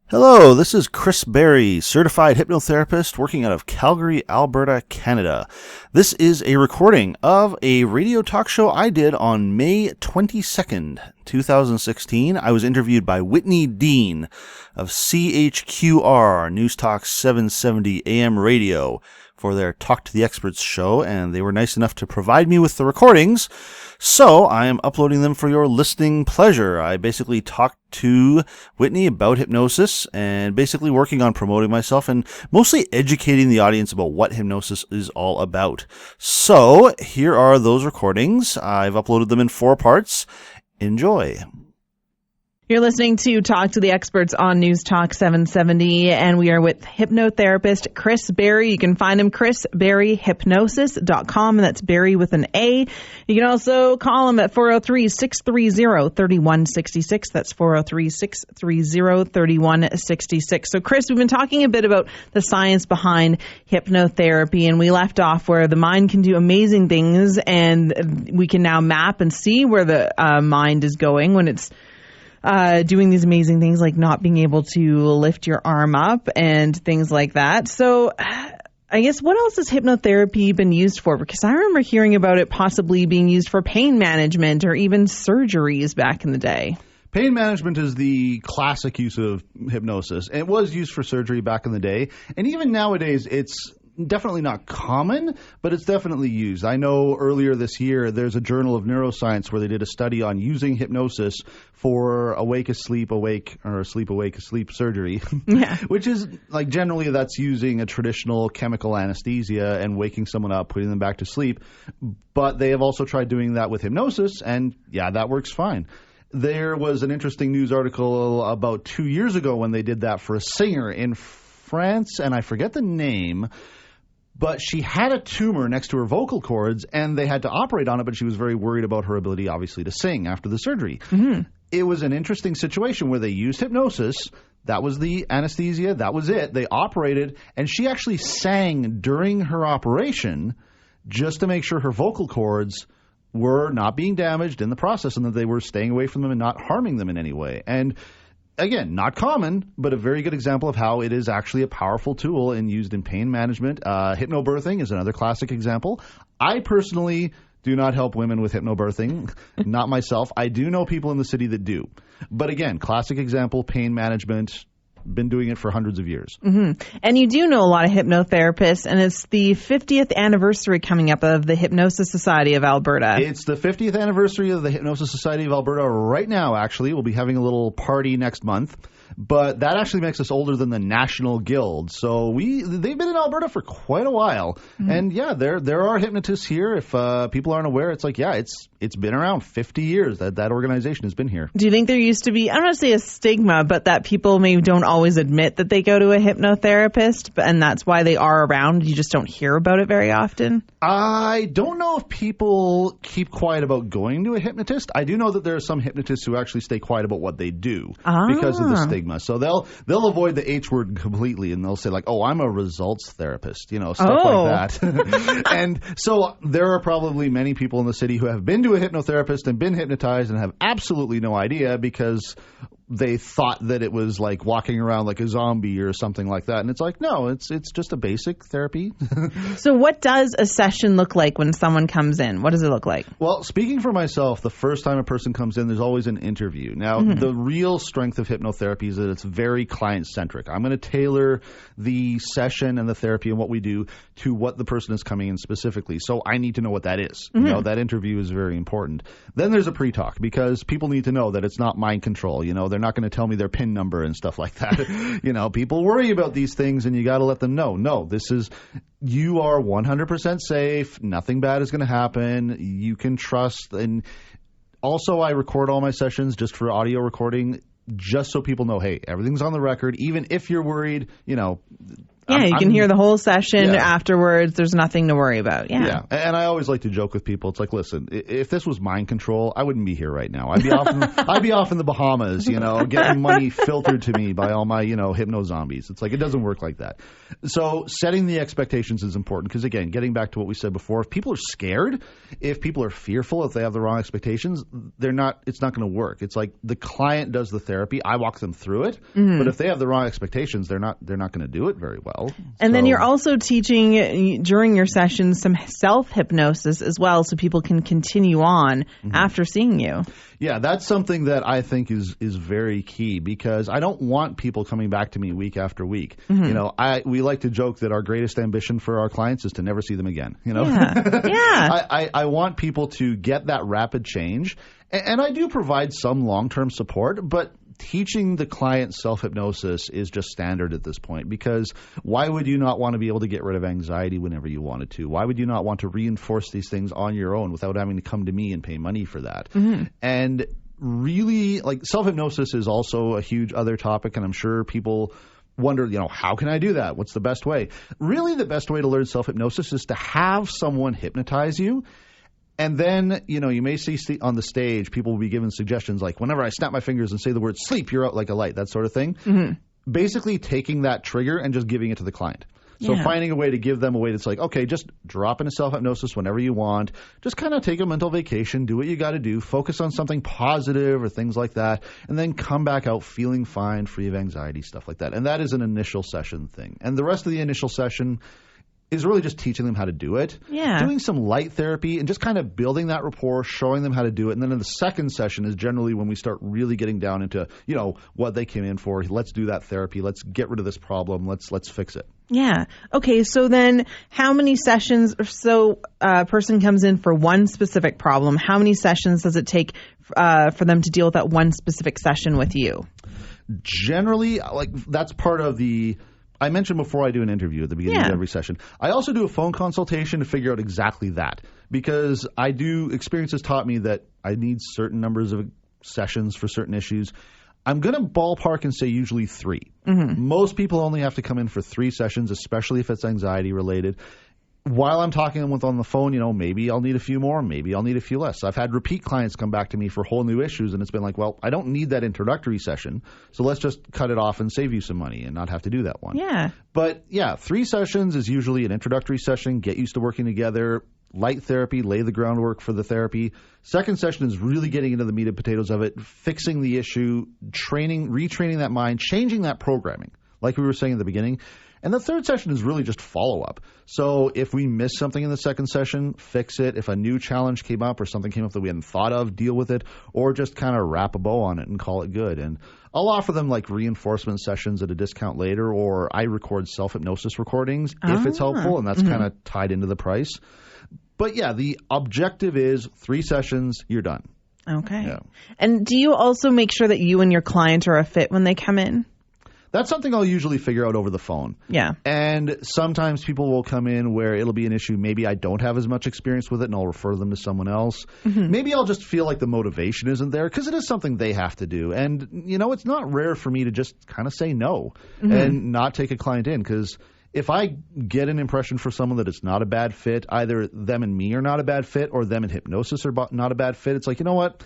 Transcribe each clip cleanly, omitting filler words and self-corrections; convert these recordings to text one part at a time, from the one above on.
Hello, this is Chris Berry, certified hypnotherapist working out of Calgary, Alberta, Canada. This is a recording of a radio talk show I did on May 22nd, 2016. I was interviewed by Whitney Deane of CHQR News Talk 770 AM radio for their Talk to the Experts show, and they were nice enough to provide me with the recordings, so I am uploading them for your listening pleasure. I basically talked to Whitney about hypnosis and basically working on promoting myself and mostly educating the audience about what hypnosis is all about. So here are those recordings. I've uploaded them in 4 parts. Enjoy. You're listening to Talk to the Experts on News Talk 770, and we are with hypnotherapist Chris Berry. You can find him chrisberryhypnosis.com, and that's Berry with an A. You can also call him at 403-630-3166. That's 403-630-3166. So, Chris, we've been talking a bit about the science behind hypnotherapy, and we left off where the mind can do amazing things, and we can now map and see where the mind is going when it's doing these amazing things like not being able to lift your arm up and things like that. So I guess what else has hypnotherapy been used for? Because I remember hearing about it possibly being used for pain management or even surgeries back in the day. Pain management is the classic use of hypnosis. It was used for surgery back in the day, and even nowadays it's definitely not common, but it's definitely used. I know earlier this year there's a Journal of Neuroscience where they did a study on using hypnosis for asleep awake surgery, yeah. Which is like generally that's using a traditional chemical anesthesia and waking someone up, putting them back to sleep. But they have also tried doing that with hypnosis, and yeah, that works fine. There was an interesting news article about 2 years ago when they did that for a singer in France, and I forget the name. But she had a tumor next to her vocal cords, and they had to operate on it, but she was very worried about her ability, obviously, to sing after the surgery. Mm-hmm. It was an interesting situation where they used hypnosis. That was the anesthesia. That was it. They operated, and she actually sang during her operation just to make sure her vocal cords were not being damaged in the process and that they were staying away from them and not harming them in any way. And again, not common, but a very good example of how it is actually a powerful tool and used in pain management. Hypnobirthing is another classic example. I personally do not help women with hypnobirthing, not myself. I do know people in the city that do. But again, classic example, pain management. Been doing it for hundreds of years. Mm-hmm. And you do know a lot of hypnotherapists, and it's the 50th anniversary coming up of the Hypnosis Society of Alberta. It's the 50th anniversary of the Hypnosis Society of Alberta right now, actually. We'll be having a little party next month. But that actually makes us older than the National Guild. So they've been in Alberta for quite a while. Mm-hmm. And yeah, there are hypnotists here. If people aren't aware, it's like, yeah, it's been around 50 years that organization has been here. Do you think there used to be, I don't want to say a stigma, but that people maybe don't always admit that they go to a hypnotherapist, and that's why they are around? You just don't hear about it very often? I don't know if people keep quiet about going to a hypnotist. I do know that there are some hypnotists who actually stay quiet about what they do because of the stigma. So they'll avoid the H word completely, and they'll say like, "Oh, I'm a results therapist," stuff like that. And so there are probably many people in the city who have been to a hypnotherapist and been hypnotized and have absolutely no idea because they thought that it was like walking around like a zombie or something like that. And it's like, no, it's just a basic therapy. So what does a session look like when someone comes in? What does it look like? Well, speaking for myself, the first time a person comes in, there's always an interview. Now, the real strength of hypnotherapy is that it's very client-centric. I'm going to tailor the session and the therapy and what we do to what the person is coming in specifically. So I need to know what that is. Mm-hmm. That interview is very important. Then there's a pre-talk because people need to know that it's not mind control. They're not going to tell me their PIN number and stuff like that. People worry about these things, and you got to let them know. No, you are 100% safe. Nothing bad is going to happen. You can trust. And also, I record all my sessions just for audio recording, just so people know, hey, everything's on the record. Even if you're worried, Yeah, you can hear the whole session afterwards. There's nothing to worry about. Yeah. And I always like to joke with people. It's like, listen, if this was mind control, I wouldn't be here right now. I'd be off in the Bahamas, getting money filtered to me by all my, hypno zombies. It's like, it doesn't work like that. So setting the expectations is important because, again, getting back to what we said before, if people are scared, if people are fearful, if they have the wrong expectations, it's not going to work. It's like the client does the therapy. I walk them through it. Mm-hmm. But if they have the wrong expectations, they're not going to do it very well. And then you're also teaching during your sessions some self-hypnosis as well so people can continue on after seeing you. Yeah, that's something that I think is very key because I don't want people coming back to me week after week. Mm-hmm. We like to joke that our greatest ambition for our clients is to never see them again. I want people to get that rapid change. And I do provide some long-term support, but teaching the client self-hypnosis is just standard at this point because why would you not want to be able to get rid of anxiety whenever you wanted to? Why would you not want to reinforce these things on your own without having to come to me and pay money for that? Mm-hmm. And really, self-hypnosis is also a huge other topic, and I'm sure people wonder, how can I do that? What's the best way? Really, the best way to learn self-hypnosis is to have someone hypnotize you. And then, you may see on the stage, people will be given suggestions like, whenever I snap my fingers and say the word sleep, you're out like a light, that sort of thing. Mm-hmm. Basically taking that trigger and just giving it to the client. So finding a way to give them a way that's like, okay, just drop into self-hypnosis whenever you want. Just kind of take a mental vacation, do what you got to do, focus on something positive or things like that, and then come back out feeling fine, free of anxiety, stuff like that. And that is an initial session thing. And the rest of the initial session is really just teaching them how to do it, doing some light therapy and just kind of building that rapport, showing them how to do it. And then in the second session is generally when we start really getting down into, what they came in for. Let's do that therapy. Let's get rid of this problem. Let's fix it. Yeah. Okay. So then how many sessions or so a person comes in for one specific problem? How many sessions does it take for them to deal with that one specific session with you? Generally, that's part of I mentioned before I do an interview at the beginning of every session. I also do a phone consultation to figure out exactly that because experience has taught me that I need certain numbers of sessions for certain issues. I'm going to ballpark and say usually 3. Mm-hmm. Most people only have to come in for 3 sessions, especially if it's anxiety related. While I'm talking with on the phone, maybe I'll need a few more, maybe I'll need a few less. I've had repeat clients come back to me for whole new issues, and it's been like, well, I don't need that introductory session, so let's just cut it off and save you some money and not have to do that one. Yeah. But, 3 sessions is usually an introductory session, get used to working together, light therapy, lay the groundwork for the therapy. Second session is really getting into the meat and potatoes of it, fixing the issue, retraining that mind, changing that programming, like we were saying at the beginning. And the third session is really just follow-up. So if we miss something in the second session, fix it. If a new challenge came up or something came up that we hadn't thought of, deal with it, or just kind of wrap a bow on it and call it good. And I'll offer them reinforcement sessions at a discount later, or I record self-hypnosis recordings if it's helpful, and that's kind of tied into the price. But the objective is 3 sessions, you're done. Okay. Yeah. And do you also make sure that you and your client are a fit when they come in? That's something I'll usually figure out over the phone. Yeah. And sometimes people will come in where it'll be an issue. Maybe I don't have as much experience with it, and I'll refer them to someone else. Mm-hmm. Maybe I'll just feel like the motivation isn't there because it is something they have to do. And, it's not rare for me to just kind of say no and not take a client in because if I get an impression for someone that it's not a bad fit, either them and me are not a bad fit or them and hypnosis are not a bad fit, it's like, you know what?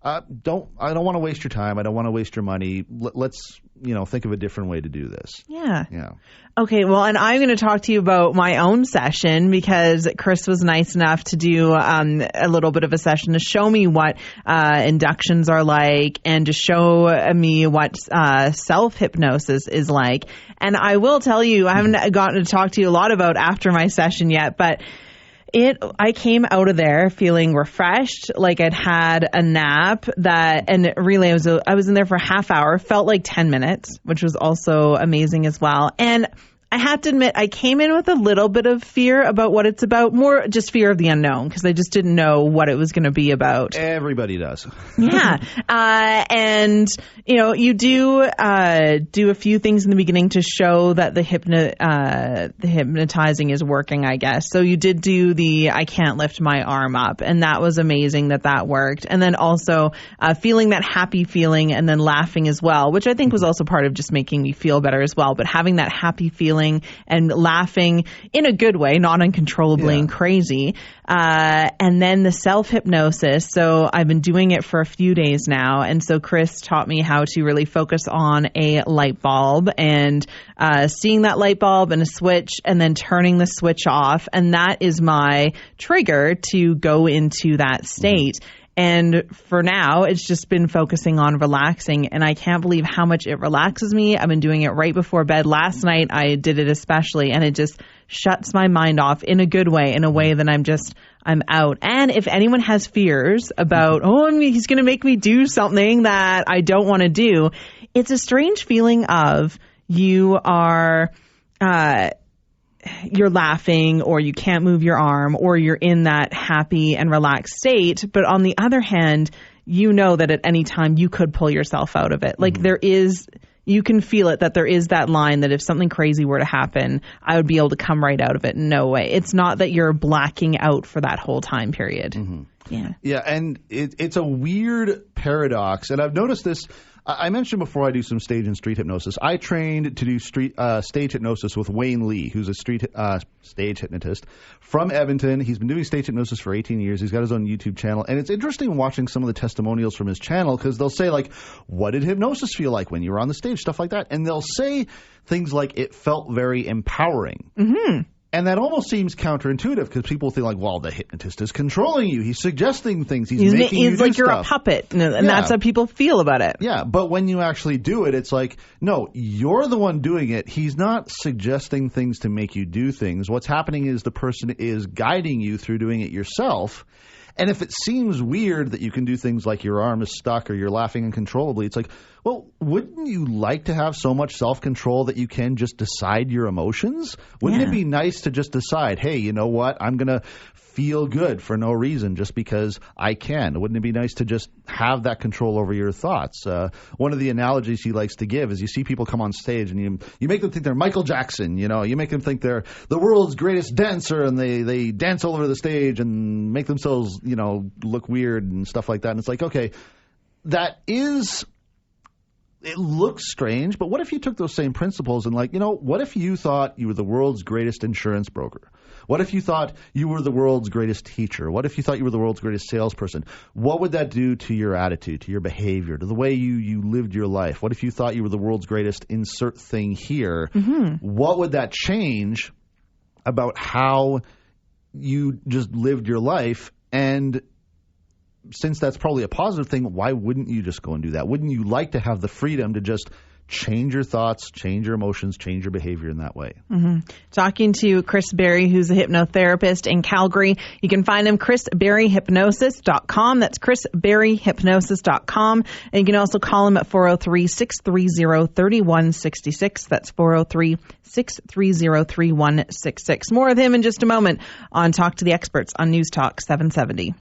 I don't want to waste your time. I don't want to waste your money. Let's, think of a different way to do this. Yeah. Yeah. Okay. Well, and I'm going to talk to you about my own session because Chris was nice enough to do a little bit of a session to show me what inductions are like and to show me what self-hypnosis is like. And I will tell you, I haven't gotten to talk to you a lot about after my session yet, but I came out of there feeling refreshed, like I'd had a nap and really I was in there for a half hour, felt like 10 minutes, which was also amazing as well. And I have to admit, I came in with a little bit of fear about what it's about, more just fear of the unknown, because I just didn't know what it was going to be about. Everybody does. Yeah. And, you do a few things in the beginning to show that the hypnotizing is working, I guess. So you did do I can't lift my arm up, and that was amazing that worked. And then also feeling that happy feeling and then laughing as well, which I think was also part of just making me feel better as well. But having that happy feeling giggling and laughing in a good way, not uncontrollably and crazy. And then the self-hypnosis. So I've been doing it for a few days now. And so Chris taught me how to really focus on a light bulb and seeing that light bulb and a switch and then turning the switch off. And that is my trigger to go into that state. And for now, it's just been focusing on relaxing, and I can't believe how much it relaxes me. I've been doing it right before bed. Last night, I did it especially, and it just shuts my mind off in a good way, in a way that I'm out. And if anyone has fears about, he's going to make me do something that I don't want to do, it's a strange feeling of you're laughing or you can't move your arm or you're in that happy and relaxed state. But on the other hand, you know that at any time you could pull yourself out of it. Like you can feel it, that there is that line that if something crazy were to happen, I would be able to come right out of it. No way. It's not that you're blacking out for that whole time period. Yeah, and it's a weird paradox. And I've noticed this. I mentioned before I do some stage and street hypnosis. I trained to do stage hypnosis with Wayne Lee, who's a stage hypnotist from Edmonton. He's been doing stage hypnosis for 18 years. He's got his own YouTube channel. And it's interesting watching some of the testimonials from his channel because they'll say, like, what did hypnosis feel like when you were on the stage? Stuff like that. And they'll say things like it felt very empowering. And that almost seems counterintuitive because people think like, well, the hypnotist is controlling you. He's suggesting things. He's making you do like you're stuff. A puppet. And that's how people feel about it. Yeah, but when you actually do it, it's like, no, you're the one doing it. He's not suggesting things to make you do things. What's happening is the person is guiding you through doing it yourself. And if it seems weird that you can do things like your arm is stuck or you're laughing uncontrollably, it's like, well, wouldn't you like to have so much self-control that you can just decide your emotions? Wouldn't it be nice to just decide, hey, you know what, I'm going to feel good for no reason just because I can? Wouldn't it be nice to just have that control over your thoughts? One of the analogies he likes to give is you see people come on stage and you make them think they're Michael Jackson, you make them think they're the world's greatest dancer and they dance all over the stage and make themselves, look weird and stuff like that. And it's like, okay, it looks strange, but what if you took those same principles and what if you thought you were the world's greatest insurance broker? What if you thought you were the world's greatest teacher? What if you thought you were the world's greatest salesperson? What would that do to your attitude, to your behavior, to the way you lived your life? What if you thought you were the world's greatest insert thing here? What would that change about how you just lived your life? And since that's probably a positive thing, why wouldn't you just go and do that? Wouldn't you like to have the freedom to just change your thoughts, change your emotions, change your behavior in that way? Talking to Chris Berry, who's a hypnotherapist in Calgary. You can find him chrisberryhypnosis.com. That's chrisberryhypnosis.com. And you can also call him at 403-630-3166. That's 403-630-3166. More of him in just a moment on Talk to the Experts on News Talk 770.